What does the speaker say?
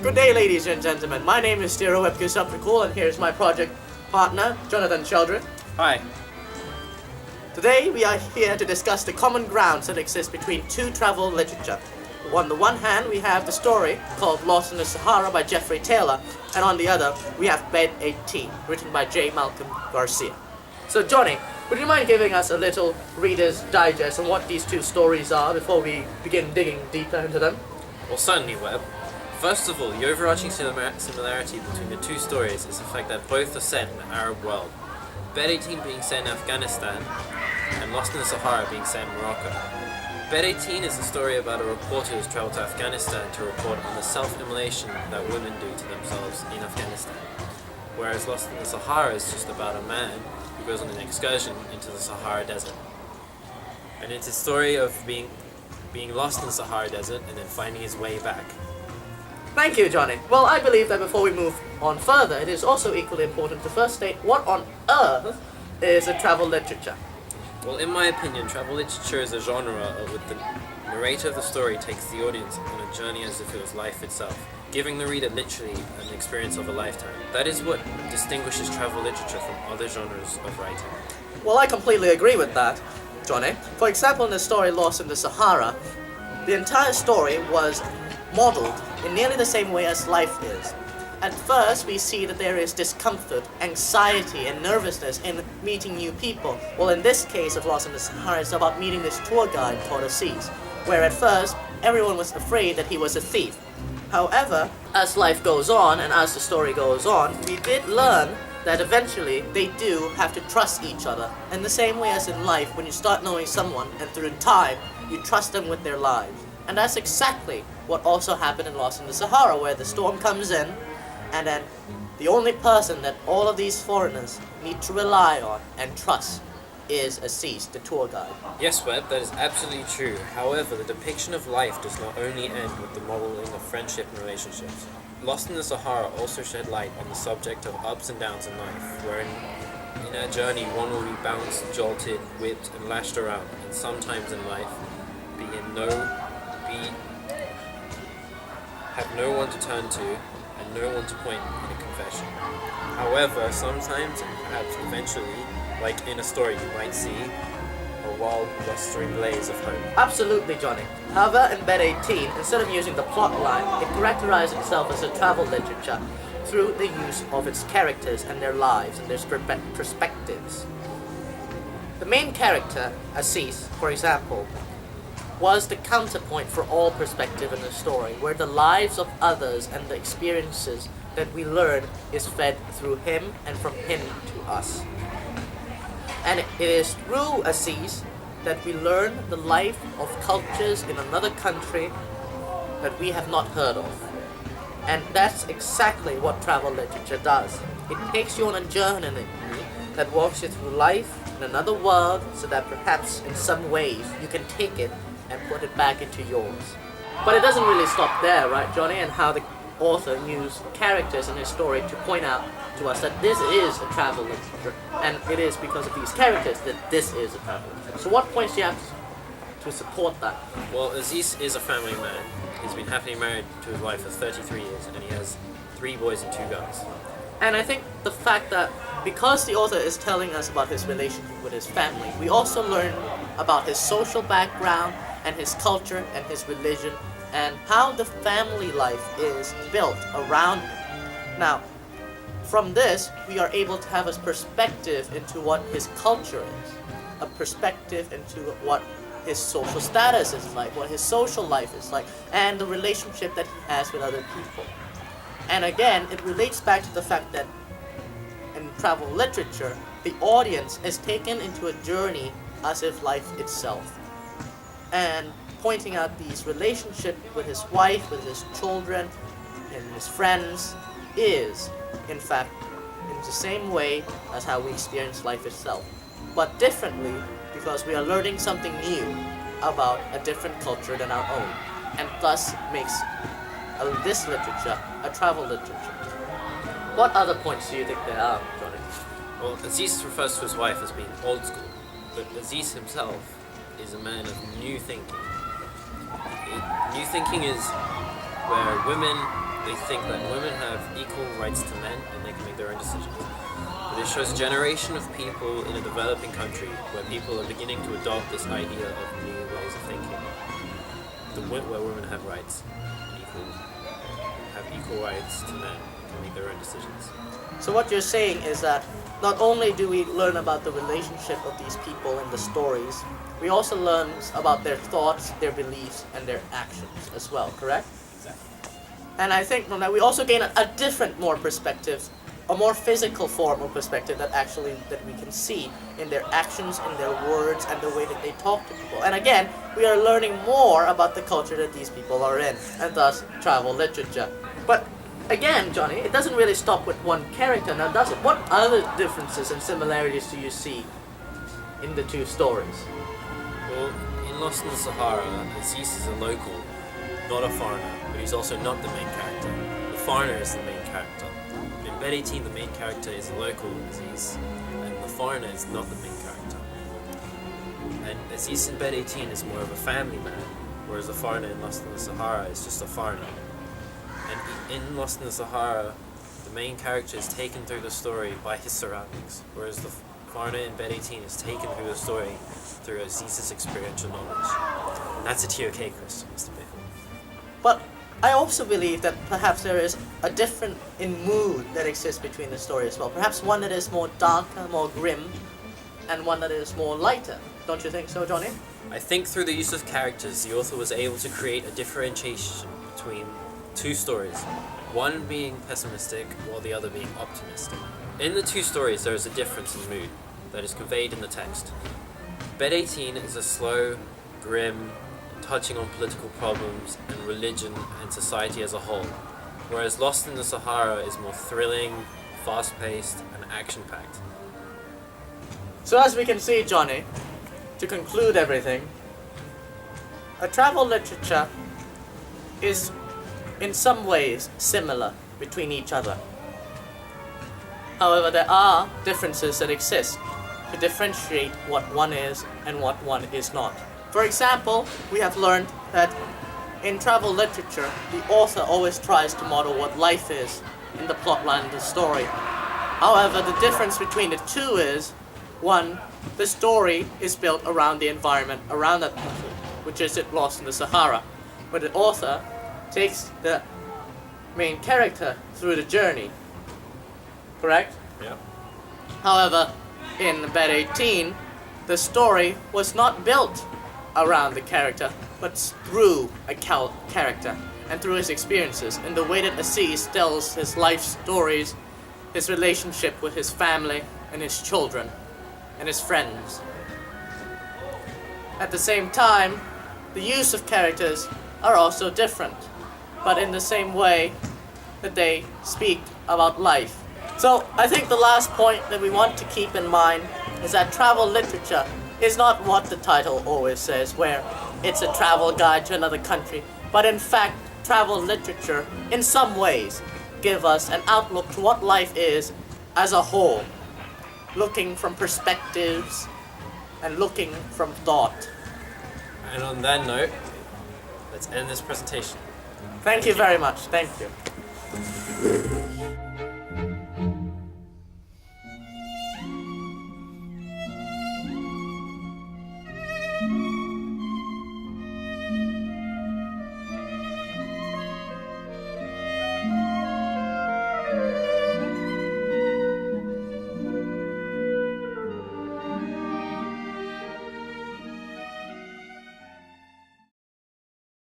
Good day, ladies and gentlemen. My name is Dhira of Khewsubtrakool, and here's my project partner, Jonathan Sheldrick. Hi. Today, we are here to discuss the common grounds that exist between two travel literature. On the one hand, we have the story called Lost in the Sahara by Jeffrey Tayler, and on the other, we have Bed 18, written by J. Malcolm Garcia. So, Johnny, would you mind giving us a little Reader's Digest on what these two stories are before we begin digging deeper into them? Well, certainly, Webb. First of all, the overarching similarity between the two stories is the fact that both are set in the Arab world. Bed 18 being set in Afghanistan, and Lost in the Sahara being set in Morocco. Bed 18 is the story about a reporter who's traveled to Afghanistan to report on the self-immolation that women do to themselves in Afghanistan. Whereas Lost in the Sahara is just about a man who goes on an excursion into the Sahara Desert. And it's a story of being lost in the Sahara Desert and then finding his way back. Thank you, Johnny. Well, I believe that before we move on further, it is also equally important to first state what on earth is a travel literature. Well, in my opinion, travel literature is a genre with the narrator of the story takes the audience on a journey as if it was life itself, giving the reader literally an experience of a lifetime. That is what distinguishes travel literature from other genres of writing. Well, I completely agree with that, Johnny. For example, in the story Lost in the Sahara, the entire story was modeled in nearly the same way as life is. At first, we see that there is discomfort, anxiety, and nervousness in meeting new people. Well, in this case of Lost in the Sahara, it's about meeting this tour guide called Aziz, where at first, everyone was afraid that he was a thief. However, as life goes on, and as the story goes on, we did learn that eventually they do have to trust each other. In the same way as in life, when you start knowing someone, and through time, you trust them with their lives. And that's exactly what also happened in Lost in the Sahara, where the storm comes in, and then the only person that all of these foreigners need to rely on and trust is Aziz, the tour guide. Yes, Webb, that is absolutely true. However, the depiction of life does not only end with the modeling of friendship and relationships. Lost in the Sahara also shed light on the subject of ups and downs in life, wherein in our journey one will be bounced, jolted, whipped, and lashed around, and sometimes in life have no one to turn to and no one to point in a confession. However, sometimes and perhaps eventually, like in a story, you might see a wild, blustering blaze of hope. Absolutely, Johnny. However, in Bed 18, instead of using the plot line, it characterized itself as a travel literature through the use of its characters and their lives and their perspectives. The main character, Aziz, for example, was the counterpoint for all perspective in the story, where the lives of others and the experiences that we learn is fed through him and from him to us. And it is through Aziz that we learn the life of cultures in another country that we have not heard of. And that's exactly what travel literature does. It takes you on a journey that walks you through life in another world, so that perhaps in some ways you can take it and put it back into yours. But it doesn't really stop there, right, Johnny? And how the author used characters in his story to point out to us that this is a travel literature, and it is because of these characters that this is a travel literature. So what points do you have to support that? Well, Aziz is a family man. He's been happily married to his wife for 33 years, and he has 3 boys and 2 girls. And I think the fact that because the author is telling us about his relationship with his family, we also learn about his social background and his culture and his religion and how the family life is built around him. Now, from this, we are able to have a perspective into what his culture is, a perspective into what his social status is like, what his social life is like, and the relationship that he has with other people. And again, it relates back to the fact that in travel literature, the audience is taken into a journey as if life itself. And pointing out these relationships with his wife, with his children, and his friends is, in fact, in the same way as how we experience life itself, but differently because we are learning something new about a different culture than our own, and thus makes this literature a travel literature. What other points do you think there are, Johnny? Well, Aziz refers to his wife as being old school, but Aziz himself is a man of new thinking. New thinking is where women they think that women have equal rights to men and they can make their own decisions. But it shows a generation of people in a developing country where people are beginning to adopt this idea of new ways of thinking. Where women have rights, have equal rights to men and can make their own decisions. So what you're saying is that not only do we learn about the relationship of these people in the stories, we also learn about their thoughts, their beliefs, and their actions as well, correct? Exactly. And I think from that we also gain a different, more perspective, a more physical form of perspective that we can see in their actions, in their words, and the way that they talk to people. And again, we are learning more about the culture that these people are in, and thus travel literature. But again, Johnny, it doesn't really stop with one character, now does it? What other differences and similarities do you see in the two stories? Well, in Lost in the Sahara, Aziz is a local, not a foreigner, but he's also not the main character. The foreigner is the main character. In Bed 18, the main character is a local, Aziz, and the foreigner is not the main character. And Aziz in Bed 18 is more of a family man, whereas the foreigner in Lost in the Sahara is just a foreigner. And in Lost in the Sahara, the main character is taken through the story by his surroundings, whereas the foreigner in Bed 18 is taken through the story through Aziz's experiential knowledge. And that's a TOK question, Mr. Bickle. But I also believe that perhaps there is a difference in mood that exists between the stories as well. Perhaps one that is more darker, more grim, and one that is more lighter. Don't you think so, Johnny? I think through the use of characters, the author was able to create a differentiation between two stories, one being pessimistic while the other being optimistic. In the two stories, there is a difference in mood that is conveyed in the text. Bed 18 is a slow, grim, touching on political problems and religion and society as a whole, whereas Lost in the Sahara is more thrilling, fast-paced, and action-packed. So as we can see, Johnny, to conclude everything, a travel literature is in some ways similar between each other. However, there are differences that exist to differentiate what one is and what one is not. For example, we have learned that in travel literature, the author always tries to model what life is in the plotline of the story. However, the difference between the two is, one, the story is built around the environment around that country, which is it Lost in the Sahara, where the author takes the main character through the journey. Correct? Yeah. However, in Bed 18, the story was not built around the character, but through a character and through his experiences, in the way that Aziz tells his life stories, his relationship with his family and his children and his friends. At the same time, the use of characters are also different, but in the same way that they speak about life. So I think the last point that we want to keep in mind is that travel literature is not what the title always says, where it's a travel guide to another country, but in fact, travel literature, in some ways, give us an outlook to what life is as a whole, looking from perspectives and looking from thought. And on that note, let's end this presentation. Thank you very much. Thank you.